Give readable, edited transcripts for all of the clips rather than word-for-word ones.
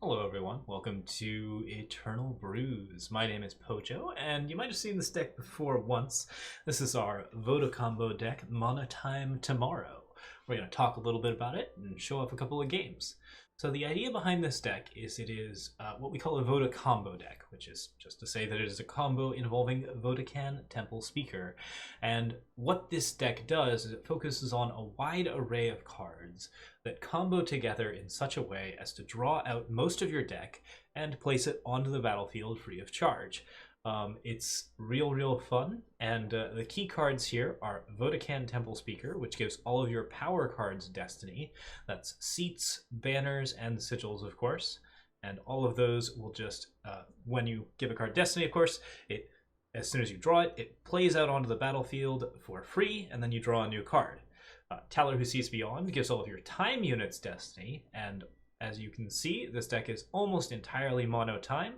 Hello everyone, welcome to Eternal Brews. My name is Pojo, and you might have seen this deck before once. This is our Vodacombo deck, Mana Time Tomorrow. We're going to talk a little bit about it and show off a couple of games. So the idea behind this deck is it is what we call a Vodacombo deck, which is just to say that it is a combo involving Vodakhan, Temple Speaker. And what this deck does is it focuses on a wide array of cards that combo together in such a way as to draw out most of your deck and place it onto the battlefield free of charge. It's real fun, and the key cards here are Vodakhan Temple Speaker, which gives all of your power cards destiny. That's seats, banners, and sigils, of course. And all of those will just, when you give a card destiny, of course, as soon as you draw it, it plays out onto the battlefield for free, and then you draw a new card. Talir, who sees beyond, gives all of your time units destiny, and as you can see, this deck is almost entirely mono time.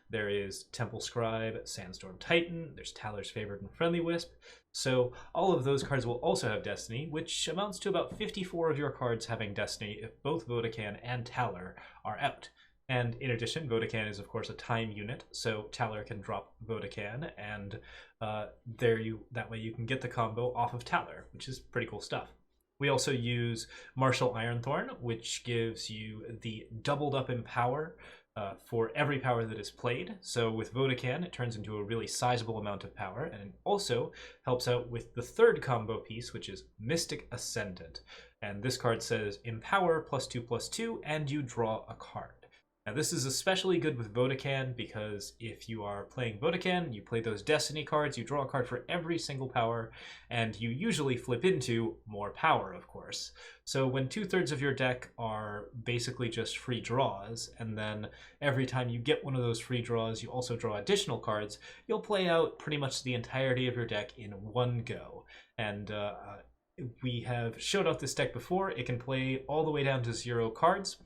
There is Temple Scribe, Sandstorm Titan, there's Talir's Favorite and Friendly Wisp. So all of those cards will also have Destiny, which amounts to about 54 of your cards having Destiny if both Vodakhan and Talir are out. And in addition, Vodakhan is of course a time unit, so Talir can drop Vodakhan, and that way you can get the combo off of Talir, which is pretty cool stuff. We also use Marshal Ironthorn, which gives you the doubled up in power for every power that is played. So with Vodakhan, it turns into a really sizable amount of power, and it also helps out with the third combo piece, which is Mystic Ascendant. And this card says Empower +2/+2, and you draw a card. Now this is especially good with Vodakhan because if you are playing Vodakhan, you play those Destiny cards, you draw a card for every single power, and you usually flip into more power, of course. So when 2/3 of your deck are basically just free draws, and then every time you get one of those free draws, you also draw additional cards, you'll play out pretty much the entirety of your deck in one go. And we have showed off this deck before. It can play all the way down to 0 cards.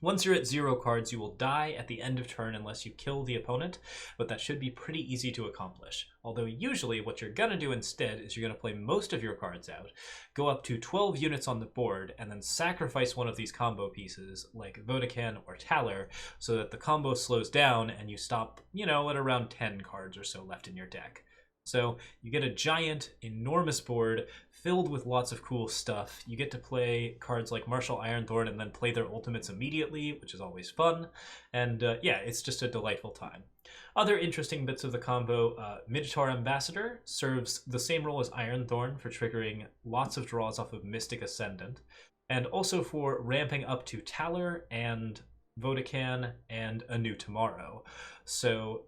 Once you're at 0 cards, you will die at the end of turn unless you kill the opponent, but that should be pretty easy to accomplish. Although usually what you're going to do instead is you're going to play most of your cards out, go up to 12 units on the board, and then sacrifice one of these combo pieces, like Vodakhan or Talir, so that the combo slows down and you stop, at around 10 cards or so left in your deck. So you get a giant, enormous board filled with lots of cool stuff. You get to play cards like Marshal Ironthorn and then play their ultimates immediately, which is always fun. And yeah, it's just a delightful time. Other interesting bits of the combo, Minotaur Ambassador serves the same role as Ironthorn for triggering lots of draws off of Mystic Ascendant, and also for ramping up to Talir and Vodakhan and A New Tomorrow. So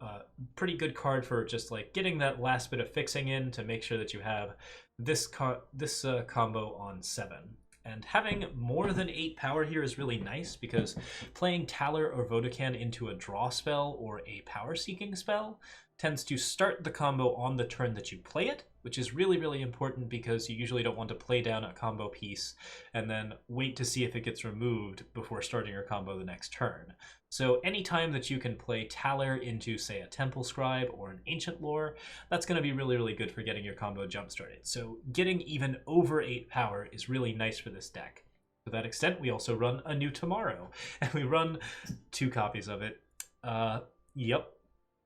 pretty good card for just like getting that last bit of fixing in to make sure that you have this combo on 7. And having more than 8 power here is really nice because playing Talir or Vodakhan into a draw spell or a power seeking spell tends to start the combo on the turn that you play it, which is really important because you usually don't want to play down a combo piece and then wait to see if it gets removed before starting your combo the next turn. So anytime that you can play Talir into, say, a Temple Scribe or an Ancient Lore, that's going to be really good for getting your combo jump started. So getting even over 8 power is really nice for this deck. To that extent, we also run A New Tomorrow, and we run 2 copies of it. Yep.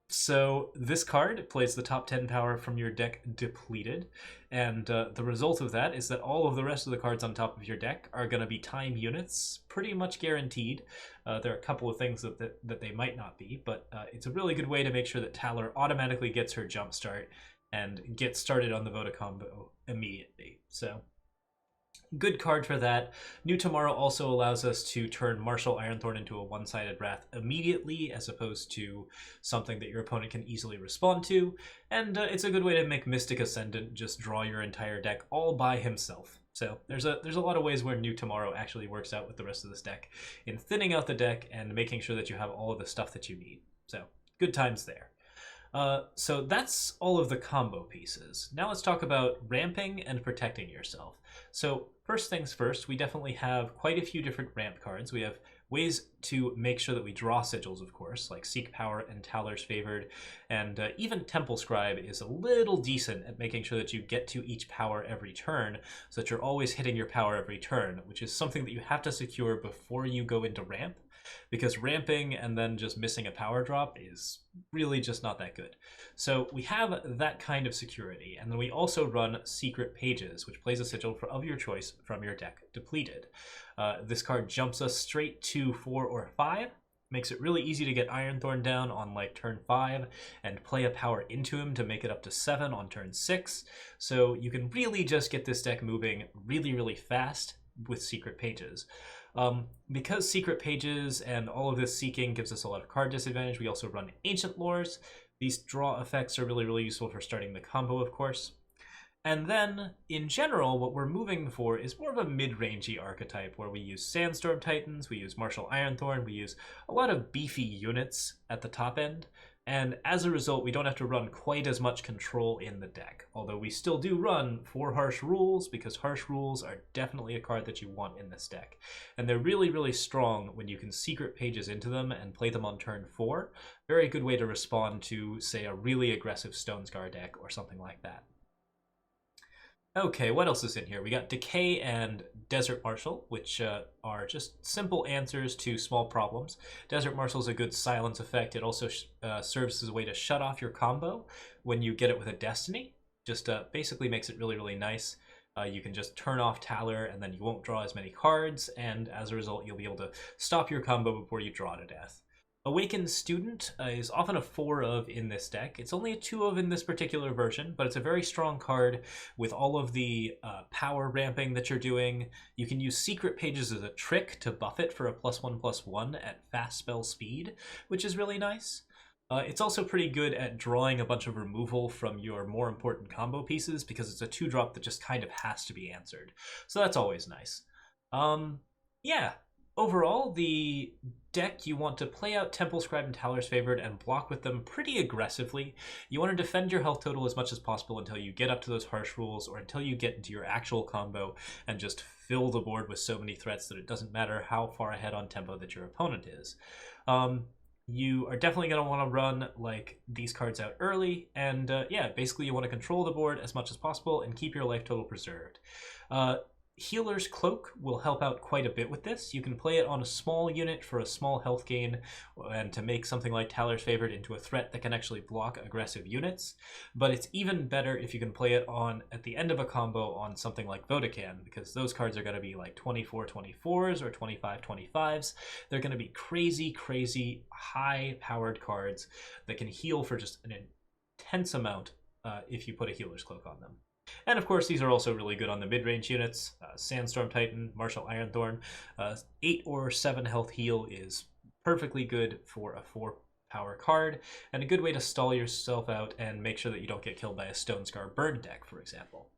So this card plays the top 10 power from your deck depleted, and the result of that is that all of the rest of the cards on top of your deck are going to be time units, pretty much guaranteed. There are a couple of things that they might not be, but it's a really good way to make sure that Talir automatically gets her jump start and gets started on the Vodacombo immediately. So good card for that. New Tomorrow also allows us to turn Marshal Ironthorn into a one-sided Wrath immediately, as opposed to something that your opponent can easily respond to. And it's a good way to make Mystic Ascendant just draw your entire deck all by himself. So there's a lot of ways where New Tomorrow actually works out with the rest of this deck in thinning out the deck and making sure that you have all of the stuff that you need. So good times there. So that's all of the combo pieces. Now let's talk about ramping and protecting yourself. So first things first, we definitely have quite a few different ramp cards. We have Ways to make sure that we draw sigils, of course, like Seek Power and Talir's Favored, and even Temple Scribe is a little decent at making sure that you get to each power every turn, so that you're always hitting your power every turn, which is something that you have to secure before you go into ramp, because ramping and then just missing a power drop is really just not that good. So we have that kind of security, and then we also run Secret Pages, which plays a sigil of your choice from your deck depleted. This card jumps us straight to 4 or 5, makes it really easy to get Ironthorn down on like turn 5 and play a power into him to make it up to 7 on turn 6. So you can really just get this deck moving really, really fast with Secret Pages. Because Secret Pages and all of this seeking gives us a lot of card disadvantage, we also run Ancient Lores. These draw effects are really, really useful for starting the combo, of course. And then, in general, what we're moving for is more of a mid-rangey archetype, where we use Sandstorm Titans, we use Marshal Ironthorn, we use a lot of beefy units at the top end, and as a result, we don't have to run quite as much control in the deck, although we still do run 4 Harsh Rules, because Harsh Rules are definitely a card that you want in this deck. And they're really, really strong when you can Secret Pages into them and play them on turn 4. Very good way to respond to, say, a really aggressive Stonescar deck or something like that. Okay, what else is in here? We got Decay and Desert Marshal, which are just simple answers to small problems. Desert Marshal is a good silence effect. It also serves as a way to shut off your combo when you get it with a Destiny. Just basically makes it really, really nice. You can just turn off Talir and then you won't draw as many cards, and as a result you'll be able to stop your combo before you draw to death. Awakened Student is often a 4 of in this deck. It's only a 2 of in this particular version, but it's a very strong card with all of the power ramping that you're doing. You can use Secret Pages as a trick to buff it for a +1/+1 at fast spell speed, which is really nice. It's also pretty good at drawing a bunch of removal from your more important combo pieces, because it's a 2-drop that just kind of has to be answered. So that's always nice. Yeah. Overall, the deck, you want to play out Temple Scribe and Talir's Favored and block with them pretty aggressively. You want to defend your health total as much as possible until you get up to those Harsh Rules, or until you get into your actual combo and just fill the board with so many threats that it doesn't matter how far ahead on tempo that your opponent is. You are definitely going to want to run like these cards out early, and yeah, basically you want to control the board as much as possible and keep your life total preserved. Healer's Cloak will help out quite a bit with this. You can play it on a small unit for a small health gain, and to make something like Talir's Favored into a threat that can actually block aggressive units. But it's even better if you can play it on at the end of a combo on something like Vodakhan, because those cards are going to be like 24/24s or 25/25s. They're going to be crazy, crazy high-powered cards that can heal for just an intense amount if you put a Healer's Cloak on them. And of course, these are also really good on the mid-range units. Sandstorm Titan, Marshal Ironthorn. 8 or 7 health heal is perfectly good for a 4-power card, and a good way to stall yourself out and make sure that you don't get killed by a Stonescar burn deck, for example.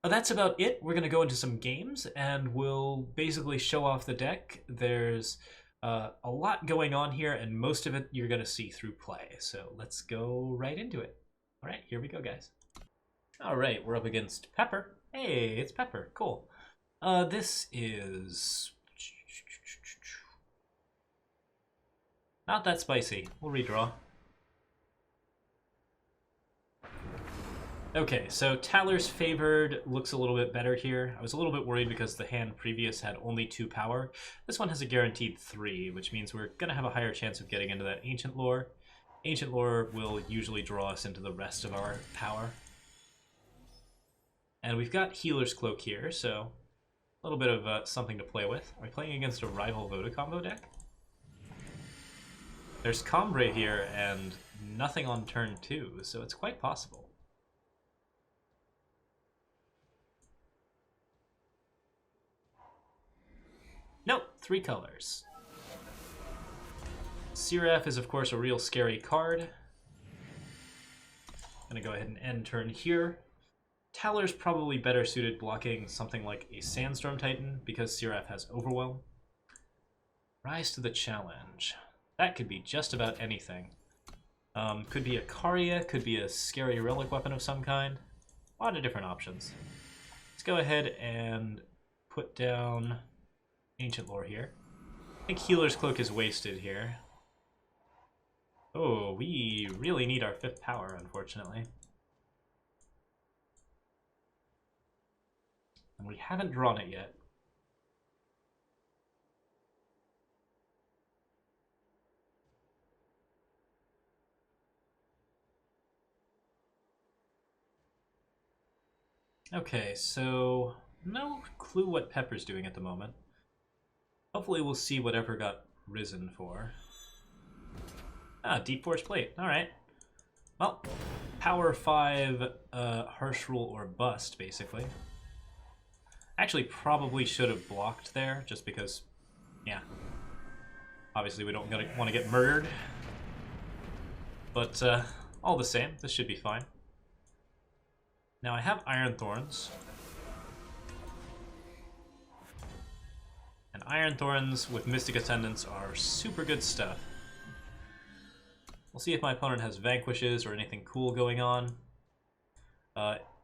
That's about it. We're going to go into some games, and we'll basically show off the deck. There's a lot going on here, and most of it you're going to see through play. So let's go right into it. All right, here we go, guys. All right, we're up against Pepper. Hey, it's Pepper. Cool. This is not that spicy. We'll redraw. Okay, so Talir's Favored looks a little bit better here. I was a little bit worried because the hand previous had only 2 power. This one has a guaranteed 3, which means we're going to have a higher chance of getting into that Ancient Lore. Ancient Lore will usually draw us into the rest of our power. And we've got Healer's Cloak here, so a little bit of something to play with. Are we playing against a rival Vodacombo deck? There's Combrei here and nothing on turn 2, so it's quite possible. Nope, 3 colors. Seraph is of course a real scary card. I'm gonna go ahead and end turn here. Talir's probably better suited blocking something like a Sandstorm Titan because Seraph has Overwhelm. Rise to the challenge. That could be just about anything. Could be a Karya, could be a scary relic weapon of some kind. A lot of different options. Let's go ahead and put down Ancient Lore here. think Healer's Cloak is wasted here. Oh, we really need our 5th power, unfortunately. And we haven't drawn it yet. Okay, so no clue what Pepper's doing at the moment. Hopefully we'll see whatever got risen for. Ah, Deep Force Plate. Alright. Well, Power 5, Harsh Rule or Bust, basically. Actually, probably should have blocked there, just because, yeah. Obviously we don't want to get murdered. But, all the same, this should be fine. Now I have Ironthorns. And Ironthorns with Mystic Ascendants are super good stuff. We'll see if my opponent has Vanquishes or anything cool going on.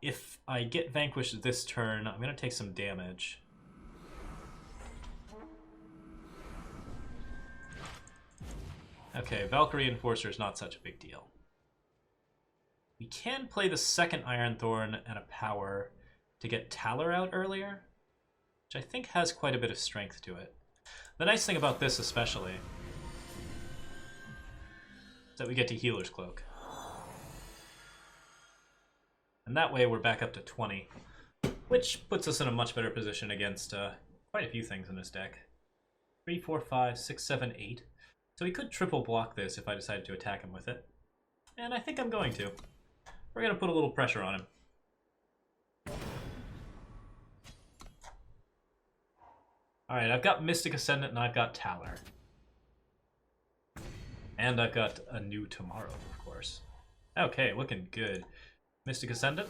If I get Vanquished this turn, I'm going to take some damage. Okay, Valkyrie Enforcer is not such a big deal. We can play the second Ironthorn and a power to get Talir out earlier, which I think has quite a bit of strength to it. The nice thing about this especially is that we get to Healer's Cloak. And that way we're back up to 20, which puts us in a much better position against quite a few things in this deck. 3, 4, 5, 6, 7, 8. So we could triple block this if I decided to attack him with it. And I think I'm going to. We're going to put a little pressure on him. Alright, I've got Mystic Ascendant and I've got Talir. And I've got a new Tomorrow, of course. Okay, looking good. Mystic Ascendant.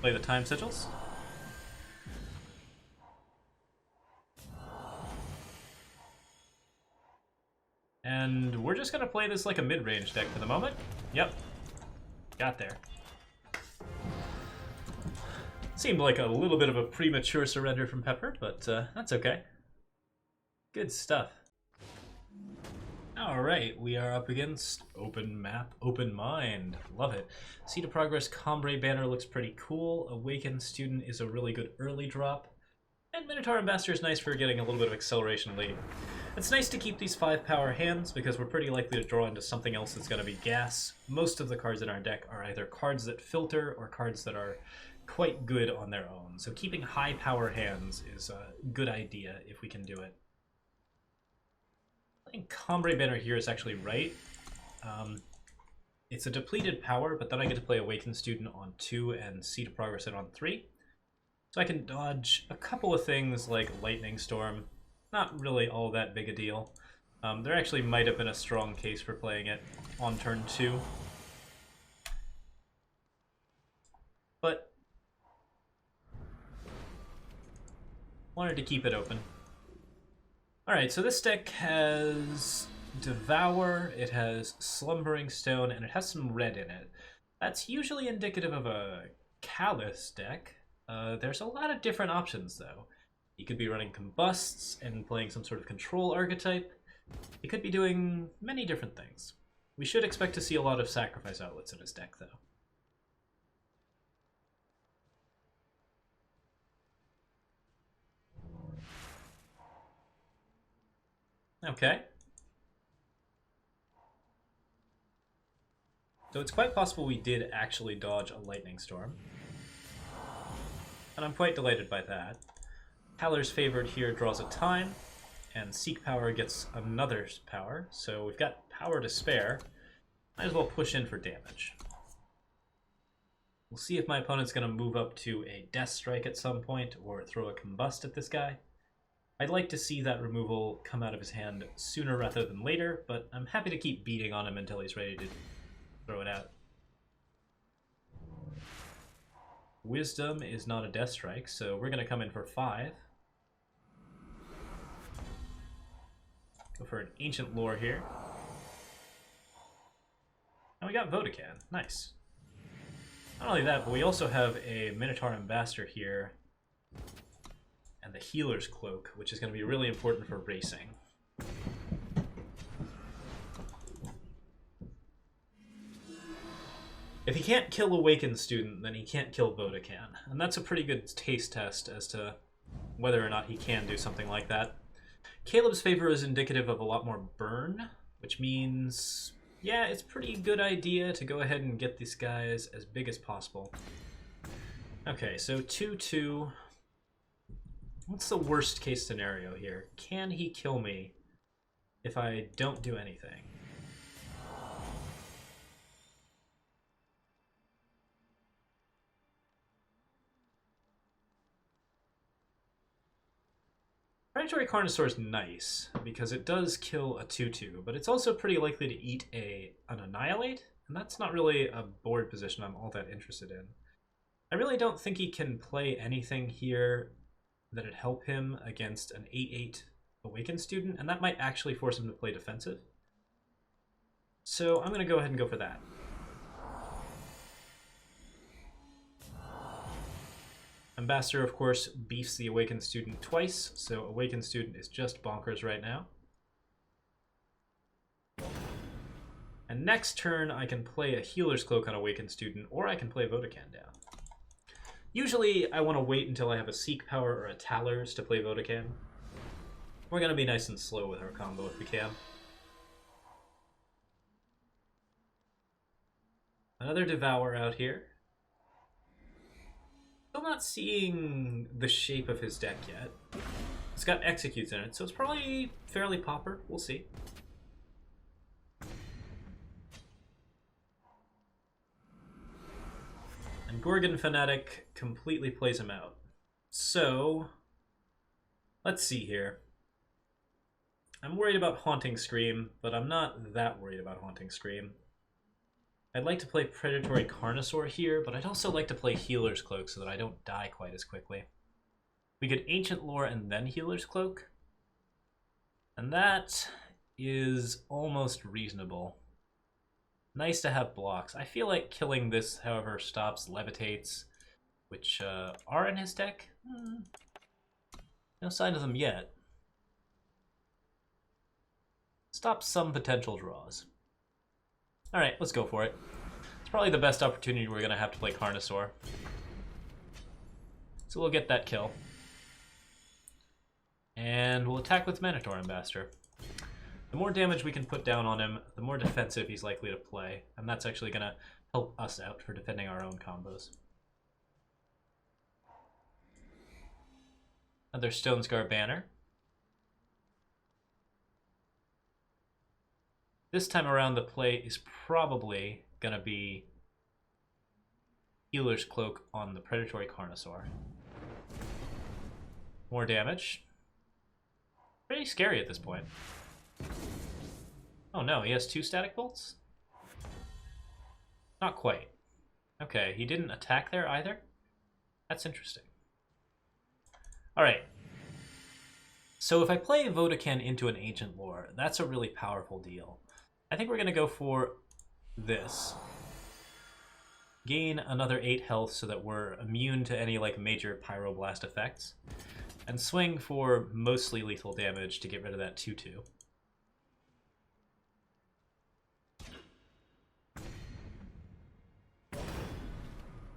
Play the Time Sigils. And we're just going to play this like a mid-range deck for the moment. Yep. Got there. Seemed like a little bit of a premature surrender from Pepper, but that's okay. Good stuff. Alright, we are up against Open Map, Open Mind. Love it. Seed of Progress Combrei banner looks pretty cool. Awakened Student is a really good early drop. And Minotaur Ambassador is nice for getting a little bit of acceleration late. It's nice to keep these 5-power hands because we're pretty likely to draw into something else that's going to be gas. Most of the cards in our deck are either cards that filter or cards that are quite good on their own. So keeping high-power hands is a good idea if we can do it. I think Combrei banner here is actually right. It's a depleted power, but then I get to play Awakened Student on 2 and Seed of Progress it on 3. So I can dodge a couple of things like Lightning Storm. Not really all that big a deal. There actually might have been a strong case for playing it on turn 2. But wanted to keep it open. Alright, so this deck has Devour, it has Slumbering Stone, and it has some red in it. That's usually indicative of a Callous deck. There's a lot of different options, though. You could be running Combusts and playing some sort of control archetype. You could be doing many different things. We should expect to see a lot of sacrifice outlets in his deck, though. Okay. So it's quite possible we did actually dodge a Lightning Storm. And I'm quite delighted by that. Talir's favored here draws a time, and Seek Power gets another power, so we've got power to spare. Might as well push in for damage. We'll see if my opponent's going to move up to a Death Strike at some point, or throw a Combust at this guy. I'd like to see that removal come out of his hand sooner rather than later, but I'm happy to keep beating on him until he's ready to throw it out. Wisdom is not a Death Strike, so we're going to come in for 5. Go for an Ancient Lore here. And we got Vodakhan. Nice. Not only that, but we also have a Minotaur Ambassador here and the Healer's Cloak, which is going to be really important for racing. If he can't kill Awakened Student, then he can't kill Vodakhan. And that's a pretty good taste test as to whether or not he can do something like that. Caleb's favor is indicative of a lot more burn, which means, yeah, it's a pretty good idea to go ahead and get these guys as big as possible. Okay, so 2-2. What's the worst case scenario here? Can he kill me if I don't do anything? Predatory Carnosaur is nice because it does kill a 2-2, but it's also pretty likely to eat an Annihilate, and that's not really a board position I'm all that interested in. I really don't think he can play anything here that'd help him against an 8-8 Awakened Student, and that might actually force him to play defensive. So I'm going to go ahead and go for that. Ambassador, of course, beefs the Awakened Student twice, so Awakened Student is just bonkers right now. And next turn, I can play a Healer's Cloak on Awakened Student, or I can play Vodakhan down. Usually, I want to wait until I have a Seek Power or a Talir to play Vodakhan. We're going to be nice and slow with our combo if we can. Another Devour out here. Still not seeing the shape of his deck yet. It's got Executes in it, so it's probably fairly popper. We'll see. And Gorgon Fanatic completely plays him out. So, let's see here. I'm worried about Haunting Scream, but I'm not that worried about Haunting Scream. I'd like to play Predatory Carnosaur here, but I'd also like to play Healer's Cloak so that I don't die quite as quickly. We could Ancient Lore and then Healer's Cloak. And that is almost reasonable. Nice to have blocks. I feel like killing this, however, stops Levitates, which are in his deck. No sign of them yet. Stops some potential draws. Alright, let's go for it. It's probably the best opportunity we're going to have to play Carnosaur. So we'll get that kill. And we'll attack with Minotaur Ambassador. The more damage we can put down on him, the more defensive he's likely to play. And that's actually going to help us out for defending our own combos. Another Stonescar Banner. This time around, the play is probably going to be Healer's Cloak on the Predatory Carnosaur. More damage. Pretty scary at this point. Oh no, he has 2 Static Bolts? Not quite. Okay, he didn't attack there either? That's interesting. Alright. So if I play Vodakhan into an Ancient Lore, that's a really powerful deal. I think we're going to go for this. Gain another 8 health so that we're immune to any like major Pyroblast effects. And swing for mostly lethal damage to get rid of that 2-2.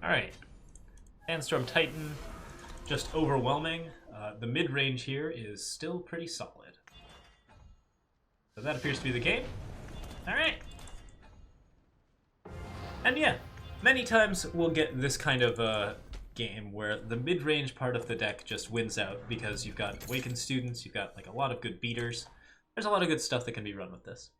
Alright. Sandstorm Titan, just overwhelming. The mid-range here is still pretty solid. So that appears to be the game. Alright. And yeah, many times we'll get this kind of game where the mid-range part of the deck just wins out because you've got Awakened Students, you've got like a lot of good beaters. There's a lot of good stuff that can be run with this.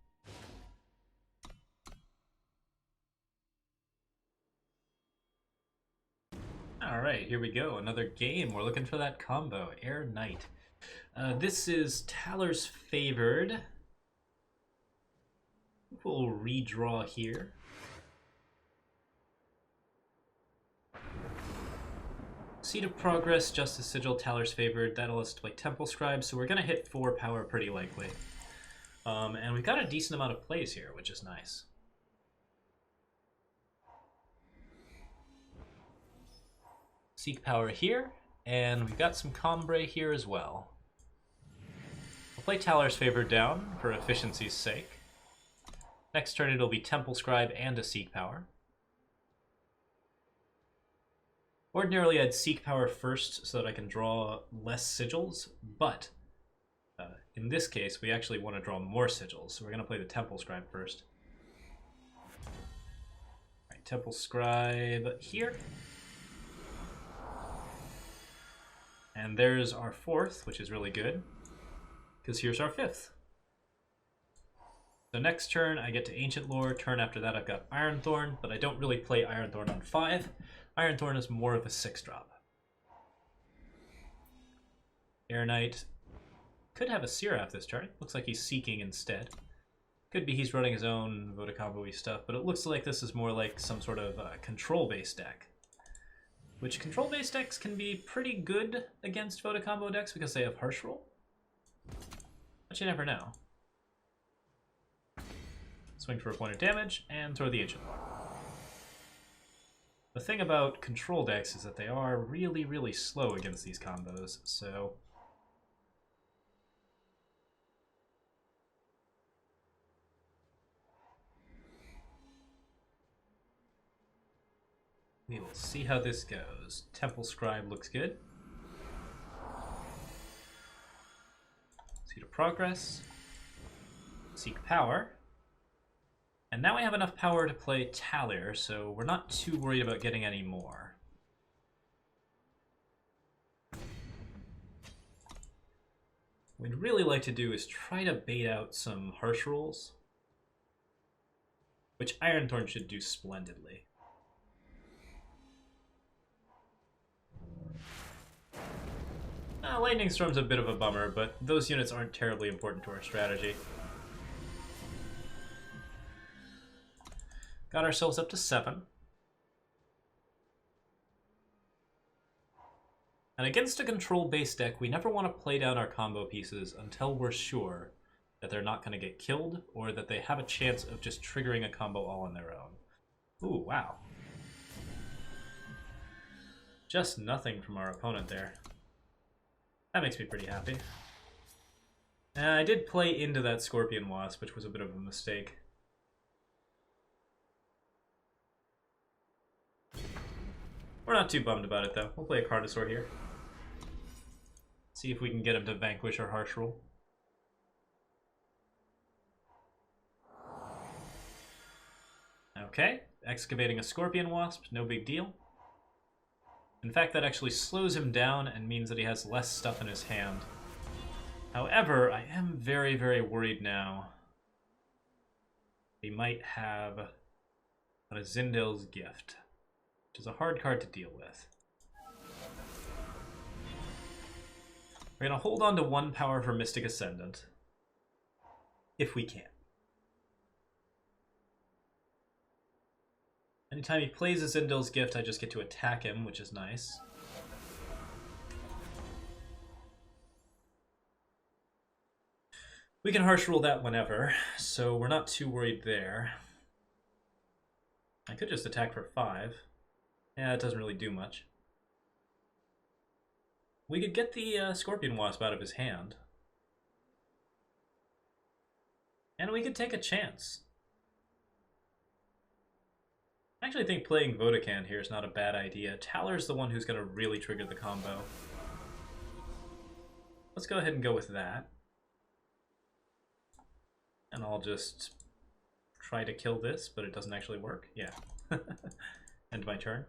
Alright, here we go. Another game. We're looking for that combo. Air Knight. This is Talir's Favored. We'll redraw here. Seed of Progress, Justice Sigil, Talir's Favored. That'll let us play Temple Scribe, so we're going to hit 4 power pretty likely. And we've got a decent amount of plays here, which is nice. Seek power here, and we've got some Combrei here as well. We'll play Talir's Favored down for efficiency's sake. Next turn it'll be Temple Scribe and a Seek power. Ordinarily, I'd seek power first so that I can draw less sigils, but in this case, we actually want to draw more sigils, so we're going to play the Temple Scribe first. Alright, Temple Scribe here. And there's our 4th, which is really good, because here's our 5th. So next turn, I get to Ancient Lore. Turn after that, I've got Ironthorn, but I don't really play Ironthorn on 5. Ironthorn is more of a 6-drop. Air Knight could have a Seraph this turn. Looks like he's Seeking instead. Could be he's running his own Vodacombo-y stuff, but it looks like this is more like some sort of control-based deck. Which control-based decks can be pretty good against Vodacombo decks because they have Harsh Roll. But you never know. Swing for a point of damage, and throw the Ancient Lore. The thing about control decks is that they are really, really slow against these combos, so... we will see how this goes. Temple Scribe looks good. Seed of Progress. Seek Power. And now we have enough power to play Talir, so we're not too worried about getting any more. What we'd really like to do is try to bait out some Harsh Rolls, which Ironthorn should do splendidly. Lightning Storm's a bit of a bummer, but those units aren't terribly important to our strategy. Got ourselves up to 7. And against a control-based deck, we never want to play down our combo pieces until we're sure that they're not going to get killed or that they have a chance of just triggering a combo all on their own. Ooh, wow. Just nothing from our opponent there. That makes me pretty happy. I did play into that Scorpion Wasp, which was a bit of a mistake. We're not too bummed about it, though. We'll play a Carnosaur here. See if we can get him to vanquish our Harsh Roll. Okay, excavating a Scorpion Wasp, no big deal. In fact, that actually slows him down and means that he has less stuff in his hand. However, I am very, very worried now. He might have a Zindel's Gift, which is a hard card to deal with. We're going to hold on to 1 power for Mystic Ascendant, if we can. Anytime he plays a Zindel's Gift, I just get to attack him, which is nice. We can Harsh Roll that whenever, so we're not too worried there. I could just attack for 5. Yeah, it doesn't really do much. We could get the Scorpion Wasp out of his hand. And we could take a chance. I actually think playing Vodakhan here is not a bad idea. Talir's the one who's going to really trigger the combo. Let's go ahead and go with that. And I'll just try to kill this, but it doesn't actually work. Yeah. End my turn.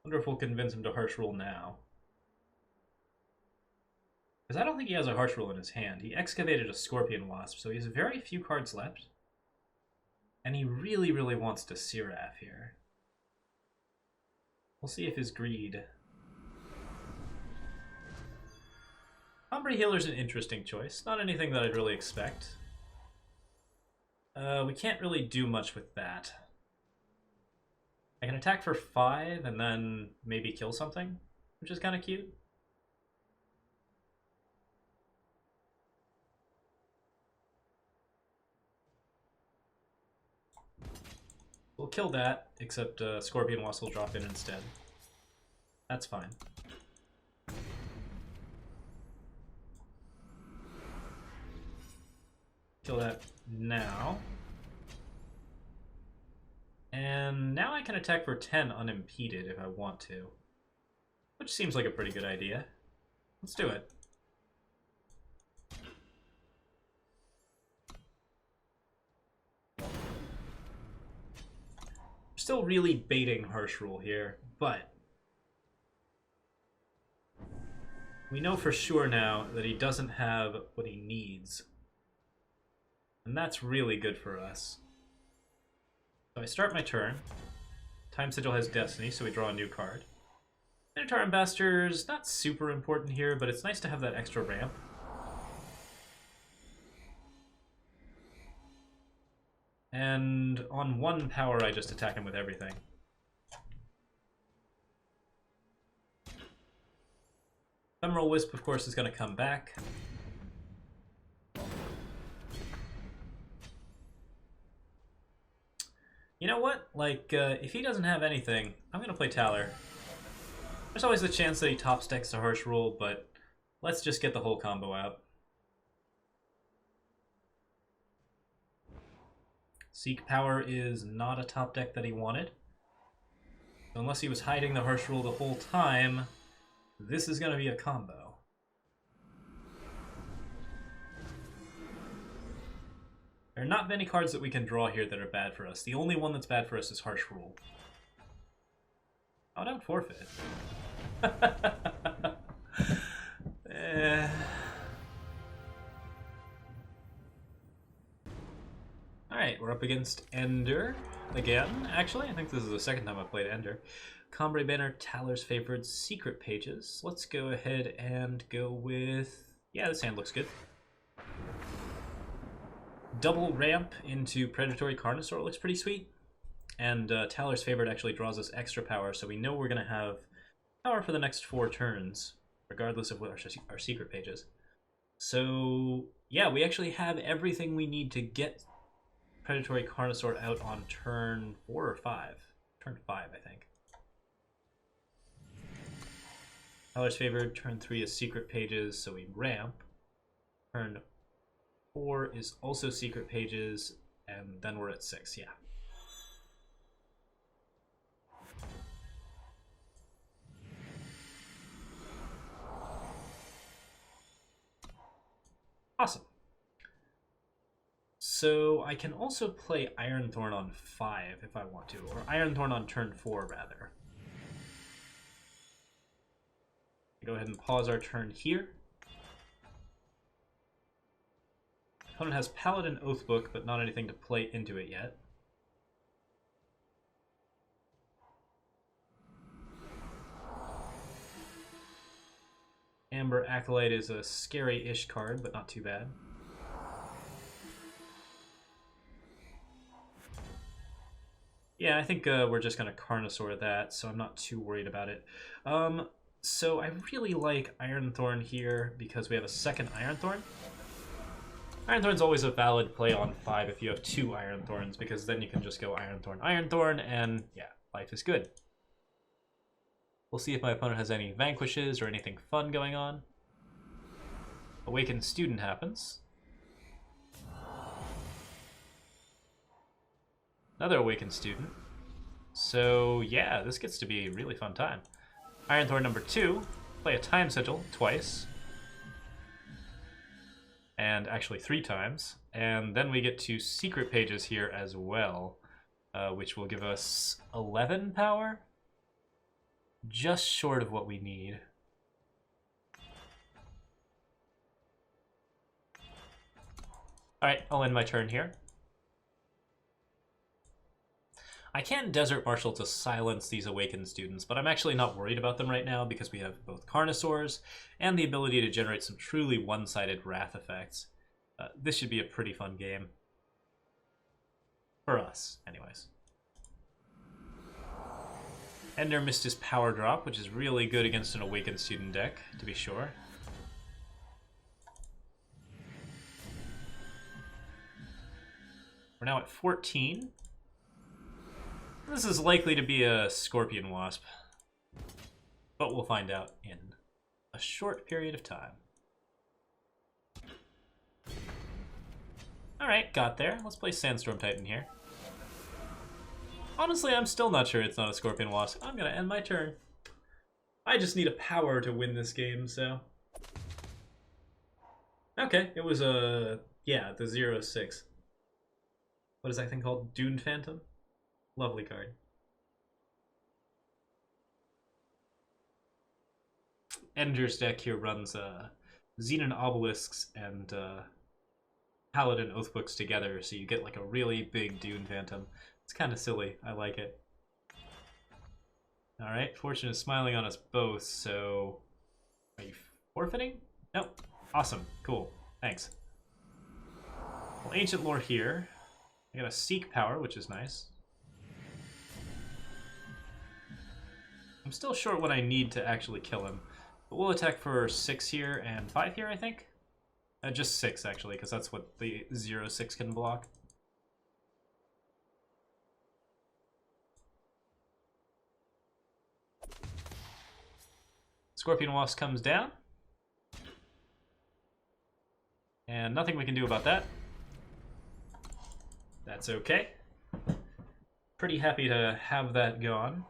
Wonder if we'll convince him to Harsh Roll now. Because I don't think he has a Harsh Roll in his hand. He excavated a Scorpion Wasp, so he has very few cards left. And he really, really wants to Seraph here. We'll see if his greed... Combrei Healer's an interesting choice. Not anything that I'd really expect. We can't really do much with that. I can attack for 5 and then maybe kill something, which is kind of cute. We'll kill that, except Scorpion Wasp will drop in instead. That's fine. Kill that now. And now I can attack for 10 unimpeded if I want to. Which seems like a pretty good idea. Let's do it. Still really baiting Harsh Rule here, but we know for sure now that he doesn't have what he needs. And that's really good for us. So I start my turn. Time Sigil has Destiny, so we draw a new card. Minotaur Ambassador's not super important here, but it's nice to have that extra ramp. And on 1 power, I just attack him with everything. Ephemeral Wisp, of course, is going to come back. You know what? Like, if he doesn't have anything, I'm going to play Talir. There's always the chance that he top stacks to Harsh Rule, but let's just get the whole combo out. Seek Power is not a top deck that he wanted. So unless he was hiding the Harsh Rule the whole time, this is going to be a combo. There are not many cards that we can draw here that are bad for us. The only one that's bad for us is Harsh Rule. Oh, don't forfeit. Alright, we're up against Ender again. Actually, I think this is the second time I've played Ender. Combrei banner, Talir's favored, secret pages. Let's go ahead and go with... yeah, this hand looks good. Double ramp into Predatory Carnosaur looks pretty sweet. And Talir's favorite actually draws us extra power, so we know we're going to have power for the next 4 turns, regardless of what our secret page is. So, yeah, we actually have everything we need to get Predatory Carnosaur out on turn 4 or 5. Turn 5, I think. Talir's favored, turn 3 is secret pages, so we ramp. Turn 4 is also secret pages, and then we're at 6, yeah. Awesome. So I can also play Ironthorn on 5 if I want to, or Ironthorn on turn 4 rather. Go ahead and pause our turn here. Opponent has Paladin Oathbook, but not anything to play into it yet. Amber Acolyte is a scary-ish card, but not too bad. Yeah, I think we're just going to Carnosaur that, so I'm not too worried about it. So I really like Ironthorn here because we have a second Ironthorn. Ironthorn's always a valid play on 5 if you have 2 Ironthorns, because then you can just go Ironthorn, Ironthorn, and yeah, life is good. We'll see if my opponent has any Vanquishes or anything fun going on. Awakened Student happens. Another Awakened Student. So yeah, this gets to be a really fun time. Ironthorn number 2, play a Time Sigil twice. And actually 3 times. And then we get to secret pages here as well, which will give us 11 power. Just short of what we need. Alright, I'll end my turn here. I can Desert Marshal to silence these Awakened Students, but I'm actually not worried about them right now because we have both Carnosaurs and the ability to generate some truly one-sided Wrath effects. This should be a pretty fun game. For us, anyways. Ender missed his power drop, which is really good against an Awakened Student deck, to be sure. We're now at 14. This is likely to be a Scorpion Wasp, but we'll find out in a short period of time. Alright, got there. Let's play Sandstorm Titan here. Honestly, I'm still not sure it's not a Scorpion Wasp. I'm gonna end my turn. I just need a power to win this game, so... Okay, it was yeah, the 0/6. What is that thing called? Dune Phantom? Lovely card. Ender's deck here runs Xenon Obelisks and Paladin Oathbooks together, so you get like a really big Dune Phantom. It's kind of silly. I like it. Alright, Fortune is smiling on us both, so... Are you forfeiting? Nope. Awesome. Cool. Thanks. Well, Ancient Lore here. I got a Seek power, which is nice. I'm still short what I need to actually kill him. But we'll attack for 6 here and 5 here, I think? Just 6, actually, because that's what the 0/6 can block. Scorpion Wasp comes down. And nothing we can do about that. That's okay. Pretty happy to have that gone.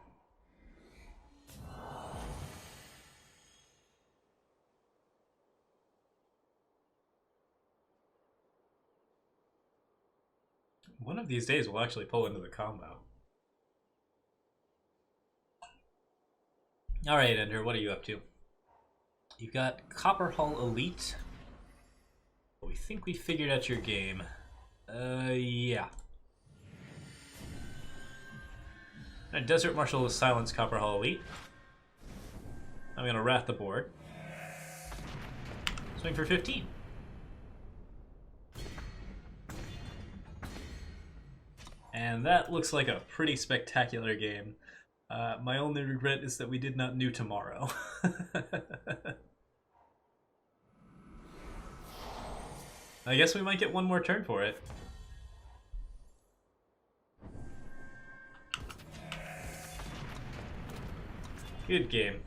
One of these days we'll actually pull into the combo. Alright, Ender, what are you up to? You've got Copper Hull Elite. We think we figured out your game. Yeah. Desert Marshal with Silence Copper Hull Elite. I'm gonna rat the board. Swing for 15. And that looks like a pretty spectacular game. My only regret is that we did not New Tomorrow. I guess we might get one more turn for it. Good game.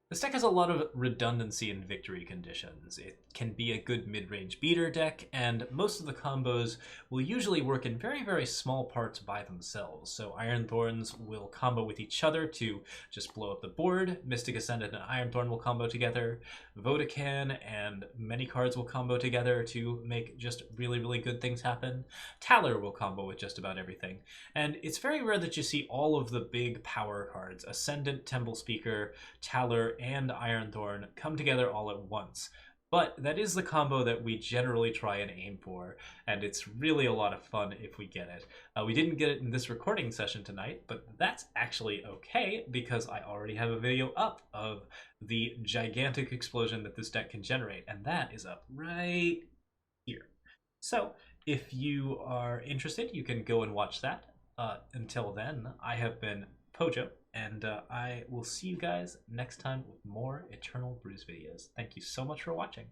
This deck has a lot of redundancy in victory conditions. It can be a good mid-range beater deck, and most of the combos will usually work in very, very small parts by themselves. So Ironthorns will combo with each other to just blow up the board. Mystic Ascendant and Ironthorn will combo together. Vodakhan and many cards will combo together to make just really, really good things happen. Talir will combo with just about everything. And it's very rare that you see all of the big power cards, Ascendant, Temple Speaker, Talir, and Ironthorn come together all at once. But that is the combo that we generally try and aim for, and it's really a lot of fun if we get it. We didn't get it in this recording session tonight, but that's actually okay because I already have a video up of the gigantic explosion that this deck can generate, and that is up right here. So if you are interested, you can go and watch that. Until then, I have been Pojo, and I will see you guys next time with more Eternal Brews videos. Thank you so much for watching.